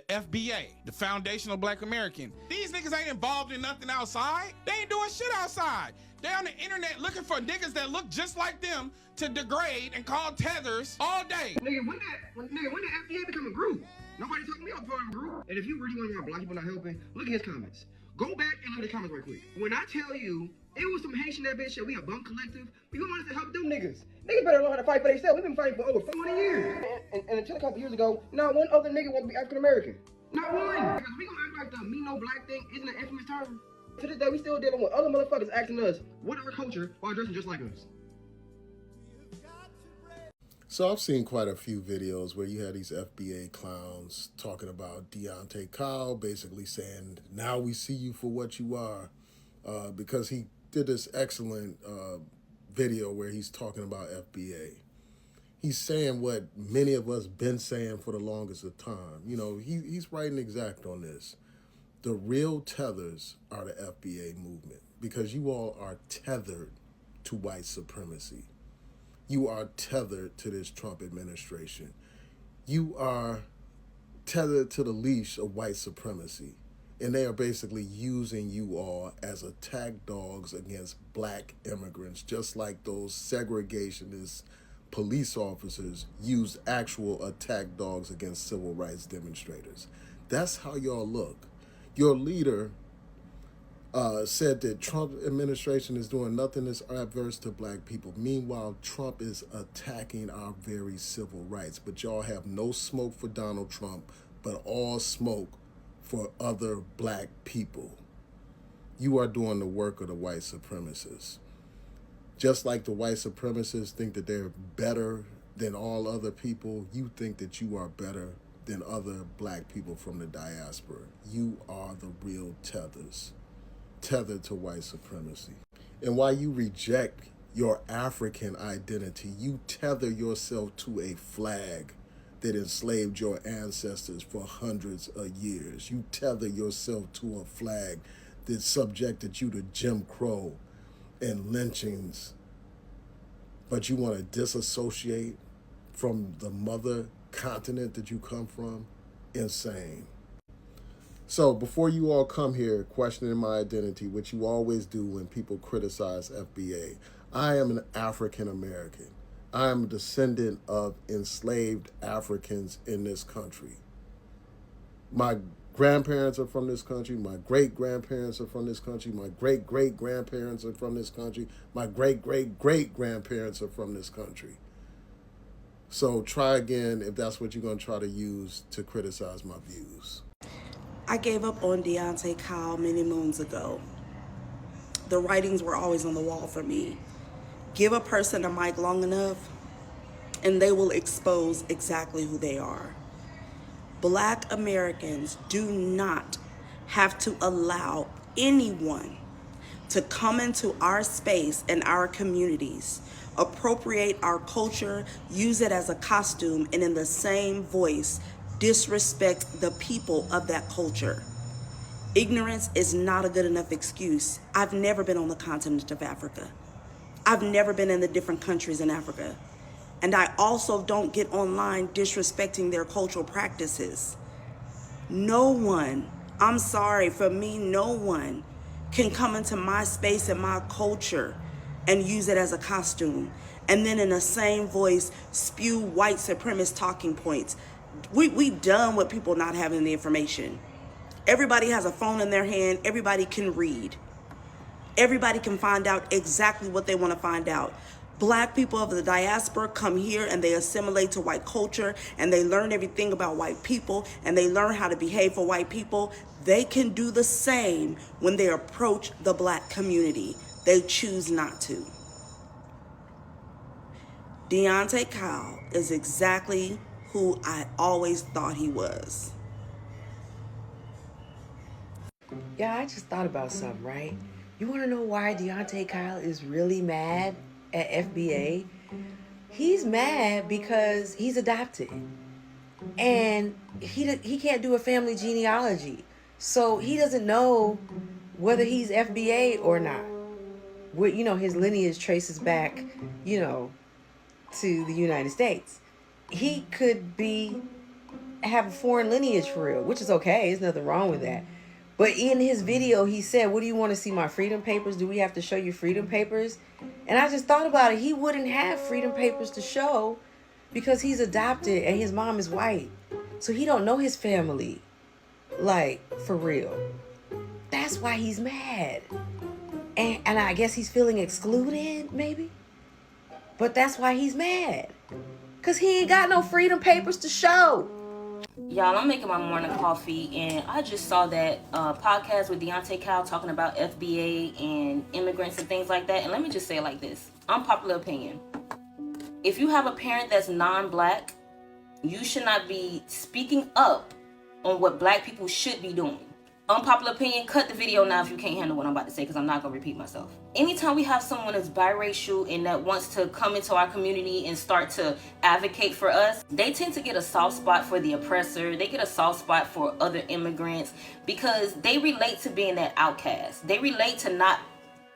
FBA, the Foundational Black American. These niggas ain't involved in nothing outside. They ain't doing shit outside. They on the internet looking for niggas that look just like them to degrade and call tethers all day. Nigga, when the FBA become a group? Nobody told me I was part of a group. And if you really want to know black people not helping, look at his comments. Go back and look at the comments right quick. When I tell you, it was some Haitian that bitch shit, we a bunk collective, we wanted to help them niggas. Niggas better learn how to fight for themselves. We've been fighting for over 400 years. And until a couple years ago, not one other nigga wanted to be African American. Not one. Because we gonna act like the me no black thing isn't an infamous term. To this day, we still dealing with other motherfuckers asking us, what our culture, while dressing just like us. So I've seen quite a few videos where you had these FBA clowns talking about Deante Kyle, basically saying, now we see you for what you are, because he did this excellent video where he's talking about FBA. He's saying what many of us been saying for the longest of time. You know, he's writing exact on this. The real tethers are the FBA movement, because you all are tethered to white supremacy. You are tethered to this Trump administration. You are tethered to the leash of white supremacy. And they are basically using you all as attack dogs against black immigrants, just like those segregationist police officers use actual attack dogs against civil rights demonstrators. That's how y'all look. Your leader said that Trump administration is doing nothing that's adverse to black people. Meanwhile, Trump is attacking our very civil rights. But y'all have no smoke for Donald Trump, but all smoke for other black people. You are doing the work of the white supremacists. Just like the white supremacists think that they're better than all other people, you think that you are better than other black people from the diaspora. You are the real tethers, tethered to white supremacy. And while you reject your African identity, you tether yourself to a flag that enslaved your ancestors for hundreds of years. You tether yourself to a flag that subjected you to Jim Crow and lynchings, but you want to disassociate from the mother continent that you come from? Insane. So before you all come here questioning my identity, which you always do when people criticize FBA, I am an African American. I am a descendant of enslaved Africans in this country. My grandparents are from this country. My great-grandparents are from this country. My great-great-grandparents are from this country. My great-great-great-grandparents are from this country. So try again if that's what you're going to try to use to criticize my views. I gave up on Deante Kyle many moons ago. The writings were always on the wall for me. Give a person a mic long enough, and they will expose exactly who they are. Black Americans do not have to allow anyone to come into our space and our communities, appropriate our culture, use it as a costume, and in the same voice, disrespect the people of that culture. Ignorance is not a good enough excuse. I've never been on the continent of Africa. I've never been in the different countries in Africa. And I also don't get online disrespecting their cultural practices. No one, I'm sorry, for me, no one can come into my space and my culture and use it as a costume, and then in the same voice spew white supremacist talking points. We done with people not having the information. Everybody has a phone in their hand. Everybody can read. Everybody can find out exactly what they want to find out. Black people of the diaspora come here and they assimilate to white culture, and they learn everything about white people, and they learn how to behave for white people. They can do the same when they approach the black community. They choose not to. Deante Kyle is exactly who I always thought he was. Yeah, I just thought about something, right? You want to know why Deante Kyle is really mad at FBA? He's mad because he's adopted. And he can't do a family genealogy. So he doesn't know whether he's FBA or not. You know, his lineage traces back, you know, to the United States. He could be have a foreign lineage for real, which is okay. There's nothing wrong with that. But in his video, he said, what do you want to see, my freedom papers? Do we have to show you freedom papers? And I just thought about it. He wouldn't have freedom papers to show because he's adopted and his mom is white. So he don't know his family. Like, for real. That's why he's mad. And I guess he's feeling excluded, maybe? But that's why he's mad. Because he ain't got no freedom papers to show. Y'all, I'm making my morning coffee, and I just saw that podcast with Deante Kyle talking about FBA and immigrants and things like that. And let me just say it like this. Unpopular opinion. If you have a parent that's non-black, you should not be speaking up on what black people should be doing. Unpopular opinion, cut the video now if you can't handle what I'm about to say, because I'm not going to repeat myself. Anytime we have someone that's biracial and that wants to come into our community and start to advocate for us, they tend to get a soft spot for the oppressor. They get a soft spot for other immigrants because they relate to being that outcast. They relate to not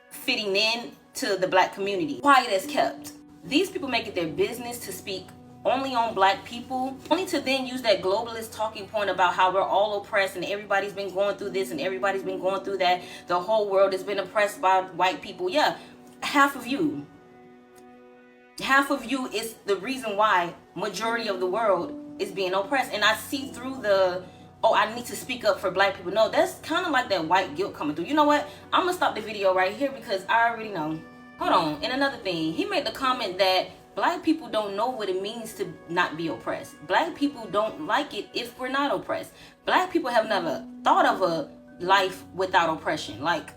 fitting in to the black community. Quiet as kept. These people make it their business to speak only on black people, only to then use that globalist talking point about how we're all oppressed and everybody's been going through this and everybody's been going through that. The whole world has been oppressed by white people. Yeah, half of you is the reason why majority of the world is being oppressed. And I see through the, oh, I need to speak up for black people. No, that's kind of like that white guilt coming through. You know what? I'm gonna stop the video right here because I already know. Hold on. And another thing, he made the comment that black people don't know what it means to not be oppressed. Black people don't like it if we're not oppressed. Black people have never thought of a life without oppression. Like,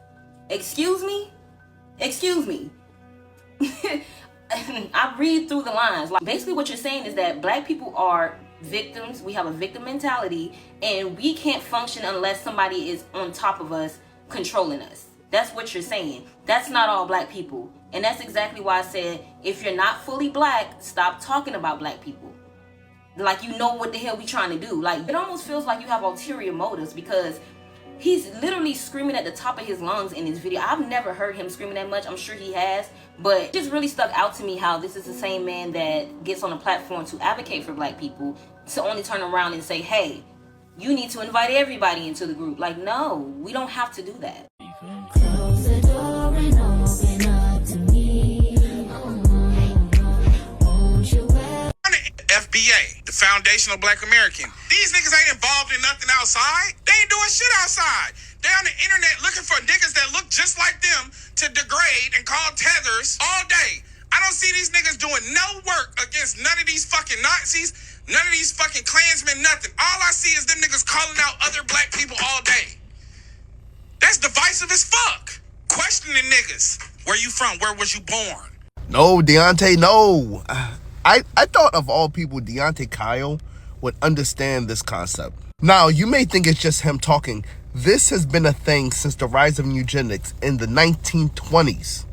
excuse me? Excuse me. I read through the lines. Like, basically what you're saying is that black people are victims. We have a victim mentality and we can't function unless somebody is on top of us controlling us. That's what you're saying. That's not all black people. And that's exactly why I said, if you're not fully black, stop talking about black people. Like, you know what the hell we trying to do. Like, it almost feels like you have ulterior motives because he's literally screaming at the top of his lungs in this video. I've never heard him screaming that much. I'm sure he has. But it just really stuck out to me how this is the same man that gets on a platform to advocate for black people to only turn around and say, hey, you need to invite everybody into the group. Like, no, we don't have to do that. Close the door and open up to me. Won't you FBA, the Foundational Black American. These niggas ain't involved in nothing outside. They ain't doing shit outside. They on the internet looking for niggas that look just like them to degrade and call tethers all day. I don't see these niggas doing no work against none of these fucking Nazis, none of these fucking Klansmen, nothing. All I see is them niggas calling out other black people all day. That's divisive as fuck. Questioning niggas. Where you from? Where was you born? No, Deante, no. I thought of all people, Deante Kyle would understand this concept. Now, you may think it's just him talking. This has been a thing since the rise of eugenics in the 1920s.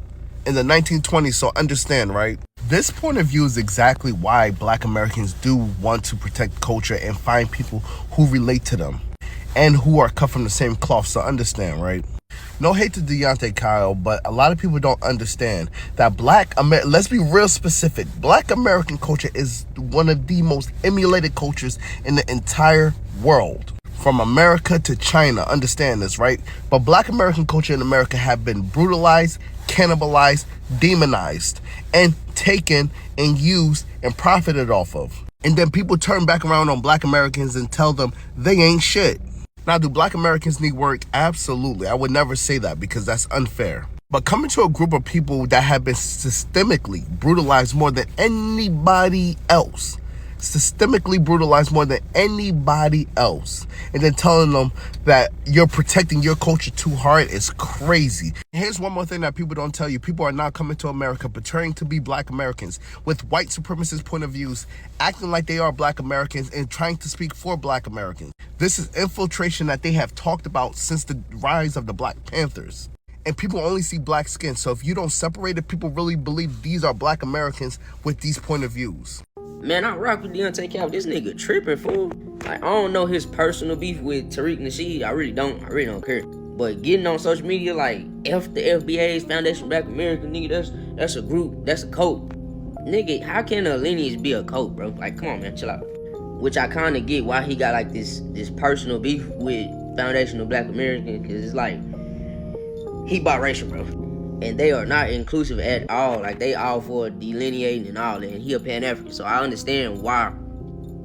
So understand, right? This point of view is exactly why black Americans do want to protect culture and find people who relate to them and who are cut from the same cloth. So understand, right? No hate to Deante Kyle, but a lot of people don't understand that let's be real specific. Black American culture is one of the most emulated cultures in the entire world. From America to China, understand this, right? But black American culture in America have been brutalized, cannibalized, demonized, and taken and used and profited off of. And then people turn back around on black Americans and tell them they ain't shit. Now, do black Americans need work? Absolutely. I would never say that because that's unfair. But coming to a group of people that have been systemically brutalized more than anybody else, and then telling them that you're protecting your culture too hard is crazy. Here's one more thing that people don't tell you. People are now coming to America pretending to be black Americans with white supremacist point of views, acting like they are black Americans and trying to speak for black Americans. This is infiltration that they have talked about since the rise of the Black Panthers. And people only see black skin. So if you don't separate it, people really believe these are black Americans with these point of views. Man, I rock with Deante Kyle. This nigga tripping, fool. Like, I don't know his personal beef with Tariq Nasheed. I really don't care. But getting on social media like the FBA's Foundation Black American, nigga, that's a group, that's a cult. Nigga, how can a lineage be a cult, bro? Like, come on, man, chill out. which I kind of get why he got like this personal beef with foundational Black American, because it's like he biracial, bro, and they are not inclusive at all. Like they all for delineating and all that, and he a Pan-African, so I understand why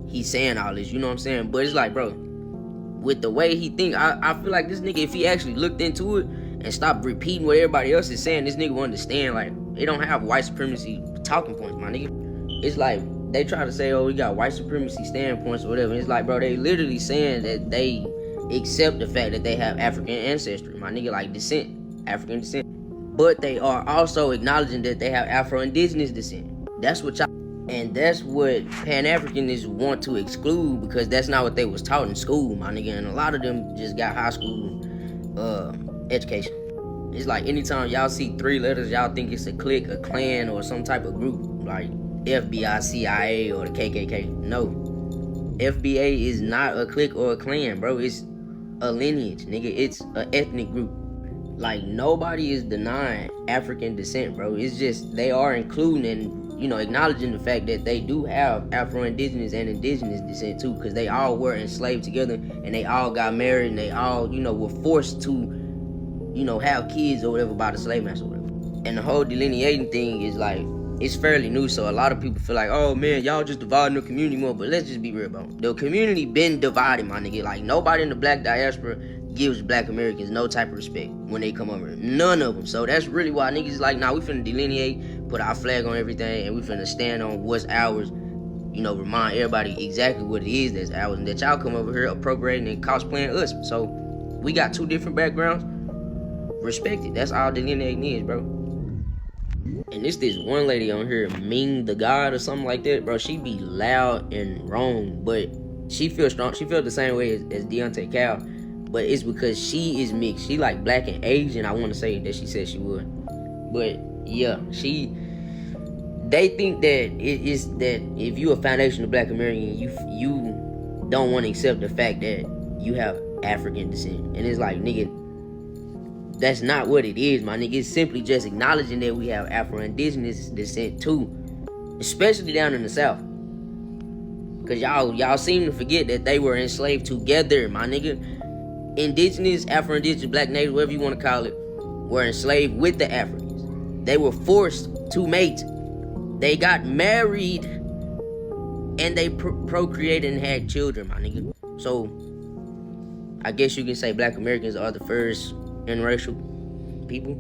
he's saying all this, you know what I'm saying? But it's like, bro, with the way he think, I feel like this nigga, if he actually looked into it and stopped repeating what everybody else is saying, this nigga will understand. Like, they don't have white supremacy talking points, my nigga. It's like they try to say, oh, we got white supremacy standpoints or whatever. It's like, bro, they literally saying that they accept the fact that they have African ancestry, my nigga, like descent, African descent. But they are also acknowledging that they have Afro-Indigenous descent. That's what y'all, and that's what Pan-Africanists want to exclude, because that's not what they was taught in school, my nigga. And a lot of them just got high school education. It's like anytime y'all see 3 letters, y'all think it's a clique, a clan, or some type of group, like FBI, CIA, or the KKK. No. FBA is not a clique or a clan, bro. It's a lineage, nigga. It's an ethnic group. Like, nobody is denying African descent, bro. It's just they are including and, you know, acknowledging the fact that they do have Afro-Indigenous and Indigenous descent too, because they all were enslaved together, and they all got married, and they all, you know, were forced to, you know, have kids or whatever by the slave master or whatever. And the whole delineating thing is like, it's fairly new, so a lot of people feel like, oh man, y'all just dividing the community more. But let's just be real, bro. The community been divided, my nigga. Like, nobody in the Black diaspora gives Black Americans no type of respect when they come over. None of them. So that's really why niggas like, nah, we finna delineate, put our flag on everything, and we finna stand on what's ours. You know, remind everybody exactly what it is that's ours, and that y'all come over here appropriating and cosplaying us. So we got 2 different backgrounds. Respect it. That's all delineating is, bro. And this one lady on here, Ming the God or something like that, bro. She be loud and wrong, but she feels strong. She feels the same way as Deante Cal, but it's because she is mixed. She like Black and Asian. I want to say that she said she would, but yeah, they think that it is that if you a foundational Black American, you don't want to accept the fact that you have African descent, and it's like, nigga, that's not what it is, my nigga. It's simply just acknowledging that we have Afro-Indigenous descent too, especially down in the South. Cause y'all seem to forget that they were enslaved together, my nigga. Indigenous, Afro-Indigenous, Black natives, whatever you want to call it, were enslaved with the Africans. They were forced to mate. They got married, and they procreated and had children, my nigga. So I guess you can say Black Americans are the first interracial people.